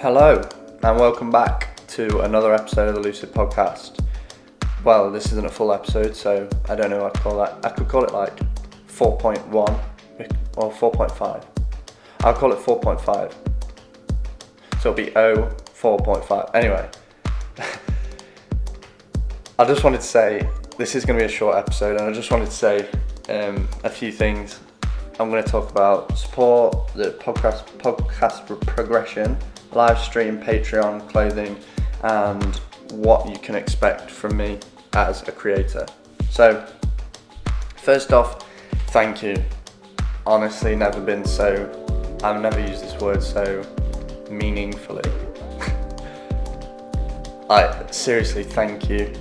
Hello, and welcome back to another episode of the Lucid Podcast. Well, this isn't a full episode, so I don't know what to call that. I could call it like 4.1 or 4.5. I'll call it 4.5. So it'll be 4.5. Anyway, I just wanted to say, this is going to be a short episode, and I just wanted to say a few things. I'm going to talk about support, the podcast progression, live stream, Patreon, clothing, and what you can expect from me as a creator. So, first off, thank you. Honestly, I've never used this word so meaningfully. Seriously, thank you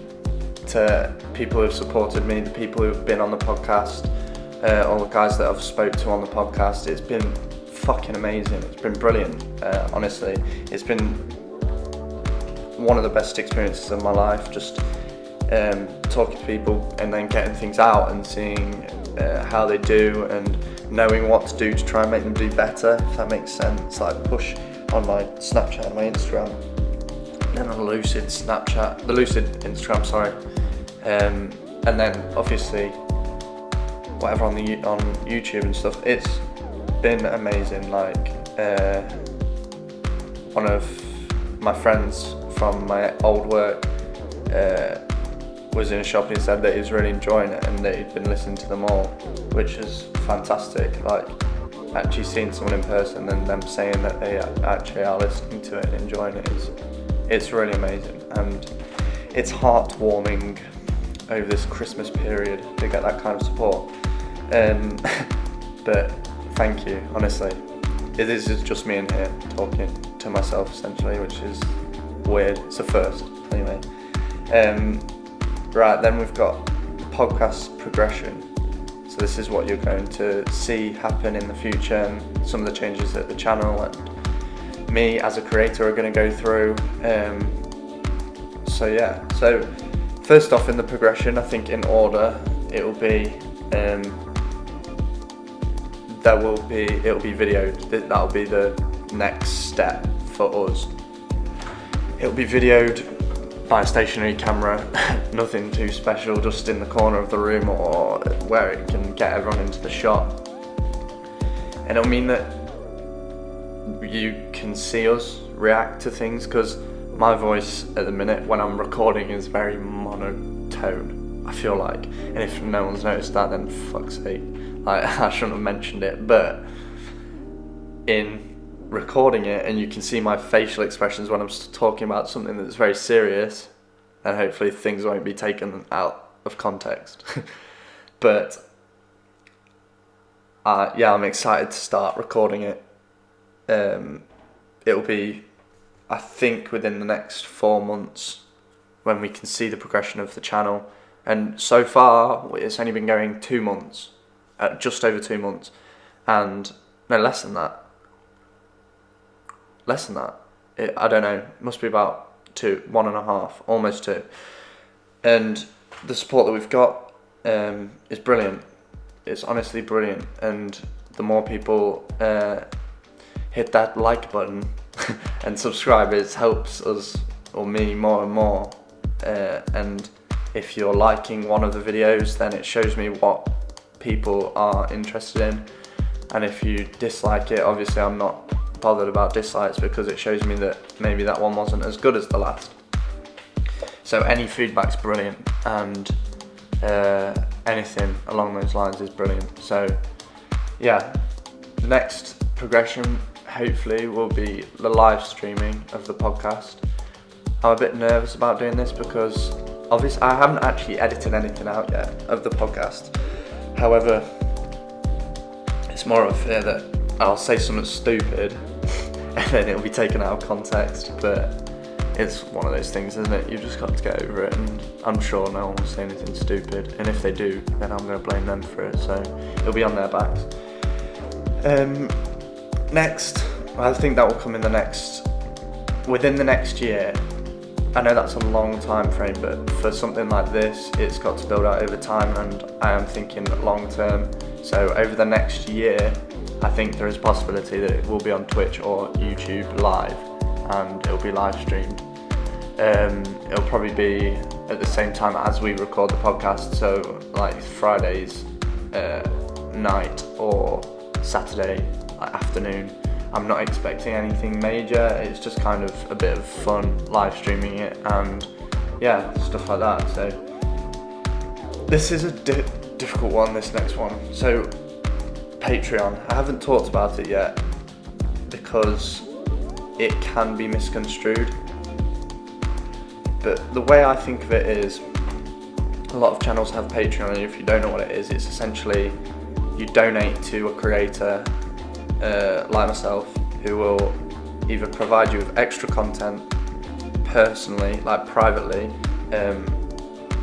to people who've supported me, the people who've been on the podcast, all the guys that I've spoke to on the podcast. It's been fucking amazing. It's been brilliant. Honestly, it's been one of the best experiences of my life. Just talking to people and then getting things out and seeing how they do and knowing what to do to try and make them do better, if that makes sense. Like push on my Snapchat and my Instagram, and then on the Lucid Instagram, sorry, and then obviously whatever on YouTube and stuff. It's been amazing. Like one of my friends from my old work was in a shop and he said that he was really enjoying it and that he'd been listening to them all, which is fantastic. Like actually seeing someone in person and them saying that they actually are listening to it and enjoying it it's really amazing, and it's heartwarming over this Christmas period to get that kind of support. But thank you, honestly. It is just me in here talking to myself essentially, which is weird. It's a first, anyway. Right, then we've got the podcast progression. So this is what you're going to see happen in the future, and some of the changes that the channel and me as a creator are going to go through. So first off, in the progression, I think in order, it'll be videoed. That'll be the next step for us. It'll be videoed by a stationary camera, nothing too special, just in the corner of the room or where it can get everyone into the shot. And it'll mean that you can see us react to things, because my voice at the minute when I'm recording is very monotone, I feel like. And if no one's noticed that, then fuck's sake. I shouldn't have mentioned it, but in recording it and you can see my facial expressions when I'm talking about something that's very serious, and hopefully things won't be taken out of context. But I'm excited to start recording it. It'll be, I think, within the next 4 months when we can see the progression of the channel. And so far it's only been going 2 months. Just over 2 months, and no, less than that. I don't know, it must be about 1.5, almost 2. And the support that we've got is brilliant. It's honestly brilliant, and the more people hit that like button and subscribe, it helps us, or me, more and more. And if you're liking one of the videos, then it shows me what people are interested in, and if you dislike it, obviously I'm not bothered about dislikes, because it shows me that maybe that one wasn't as good as the last. So any feedback's brilliant, and anything along those lines is brilliant. So yeah, the next progression hopefully will be the live streaming of the podcast. I'm a bit nervous about doing this because obviously I haven't actually edited anything out yet of the podcast. However, it's more of a fear that I'll say something stupid and then it'll be taken out of context, but it's one of those things, isn't it? You've just got to get over it, and I'm sure no one will say anything stupid, and if they do, then I'm going to blame them for it, so it'll be on their backs. Next, I think that will come within the next year. I know that's a long time frame, but for something like this, it's got to build out over time, and I am thinking long term. So over the next year, I think there is a possibility that it will be on Twitch or YouTube live. and it'll be live streamed. It'll probably be at the same time as we record the podcast, so like Fridays night or Saturday afternoon. I'm not expecting anything major, it's just kind of a bit of fun live streaming it and yeah, stuff like that. So this is a difficult one, this next one. So Patreon, I haven't talked about it yet because it can be misconstrued, but the way I think of it is a lot of channels have Patreon, and if you don't know what it is, it's essentially you donate to a creator like myself, who will either provide you with extra content personally, like privately,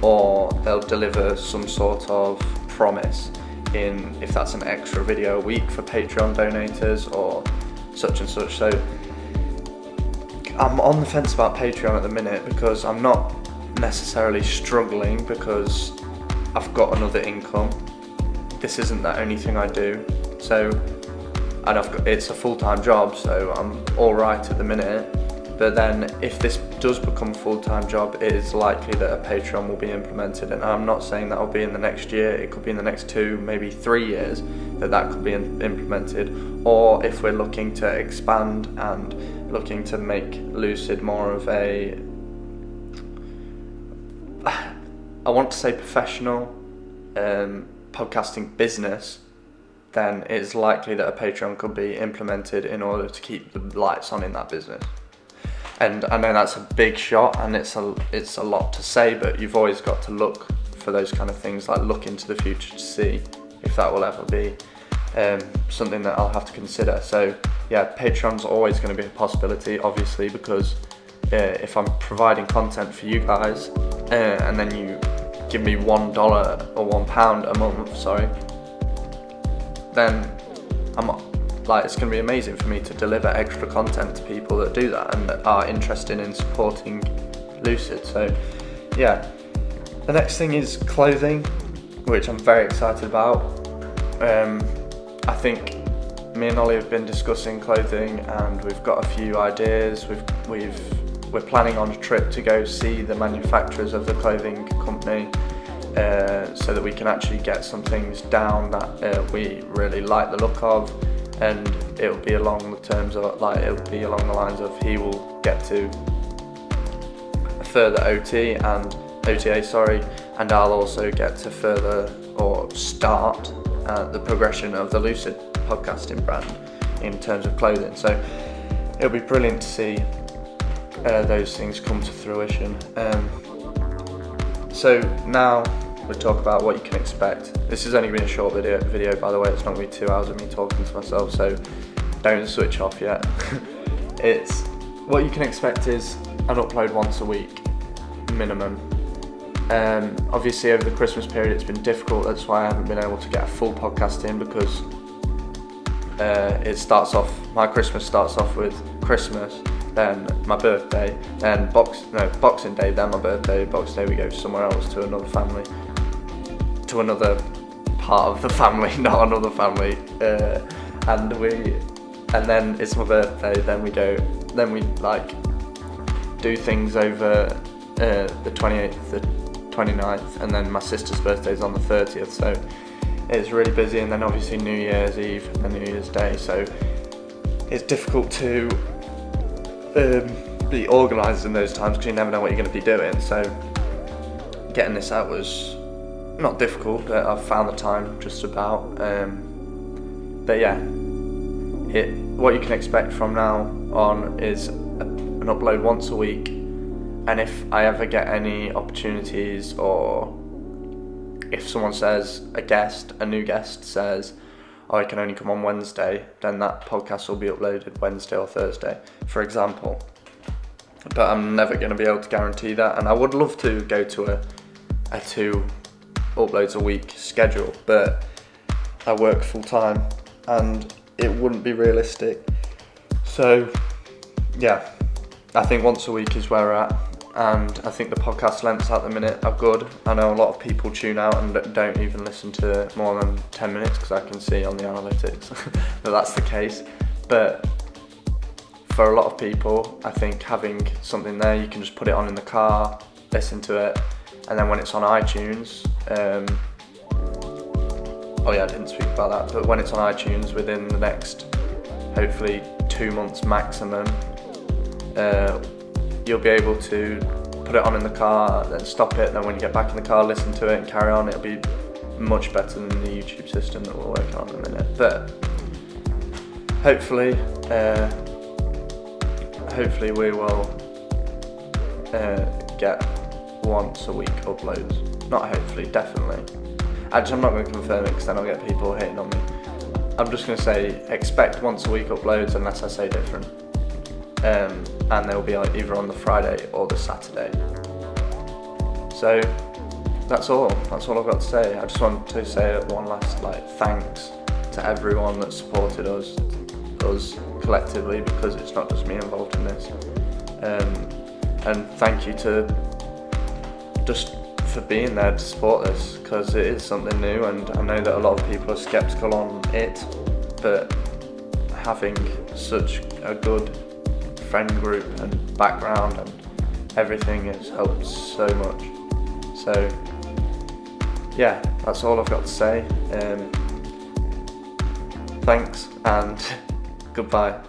or they'll deliver some sort of promise in if that's an extra video a week for Patreon donators or such and such. So I'm on the fence about Patreon at the minute because I'm not necessarily struggling because I've got another income. This isn't the only thing I do, so and it's a full-time job, so I'm all right at the minute. But then if this does become a full-time job, it is likely that a Patreon will be implemented, and I'm not saying that will be in the next year, it could be in the next 2, maybe 3 years that could be implemented. Or if we're looking to expand and looking to make Lucid more of a, I want to say professional podcasting business, then it's likely that a Patreon could be implemented in order to keep the lights on in that business. And I know that's a big shot and it's a lot to say, but you've always got to look for those kind of things, like look into the future to see if that will ever be something that I'll have to consider. So yeah, Patreon's always going to be a possibility, obviously, because if I'm providing content for you guys and then you give me $1 or £1 a month, then it's going to be amazing for me to deliver extra content to people that do that and that are interested in supporting Lucid. So yeah, the next thing is clothing, which I'm very excited about. I think me and Ollie have been discussing clothing and we've got a few ideas. We're planning on a trip to go see the manufacturers of the clothing company, so that we can actually get some things down that we really like the look of, and it'll be along the lines of he will get to further OTA, and I'll also get to further or start the progression of the Lucid podcasting brand in terms of clothing. So it'll be brilliant to see those things come to fruition. So now we'll talk about what you can expect. This has only been a short video by the way, it's not going to be 2 hours of me talking to myself, so don't switch off yet. It's what you can expect is an upload once a week minimum. Obviously over the Christmas period it's been difficult, that's why I haven't been able to get a full podcast in, because my Christmas starts off with Christmas, then my birthday, then Boxing Day, then my birthday, Boxing Day we go somewhere else to another family, to another part of the family, not another family, and then it's my birthday, then we do things over the 28th, the 29th, and then my sister's birthday is on the 30th, so it's really busy, and then obviously New Year's Eve and New Year's Day, so it's difficult to be organised in those times because you never know what you're going to be doing. So getting this out was not difficult, but I've found the time just about. But yeah, what you can expect from now on is an upload once a week, and if I ever get any opportunities, or if someone says, a new guest says, oh, I can only come on Wednesday, then that podcast will be uploaded Wednesday or Thursday, for example. But I'm never going to be able to guarantee that, and I would love to go to a 2 uploads a week schedule, but I work full time and it wouldn't be realistic. So yeah, I think once a week is where we're at, and I think the podcast lengths at the minute are good. I know a lot of people tune out and don't even listen to more than 10 minutes because I can see on the analytics that that's the case, but for a lot of people, I think having something there, you can just put it on in the car, listen to it, and then when it's on iTunes, oh yeah, I didn't speak about that, but when it's on iTunes within the next, hopefully 2 months maximum, you'll be able to put it on in the car, then stop it, then when you get back in the car, listen to it and carry on. It'll be much better than the YouTube system that we're working on in a minute. But hopefully we will get once a week uploads. Not hopefully, definitely. Actually, I'm not going to confirm it because then I'll get people hating on me. I'm just going to say expect once a week uploads unless I say different. And they'll be either on the Friday or the Saturday. So that's all I've got to say. I just want to say one last thanks to everyone that supported us collectively, because it's not just me involved in this. And thank you just for being there to support this, because it is something new, and I know that a lot of people are skeptical on it, but having such a good friend group and background and everything has helped so much. So yeah, that's all I've got to say. Thanks and goodbye.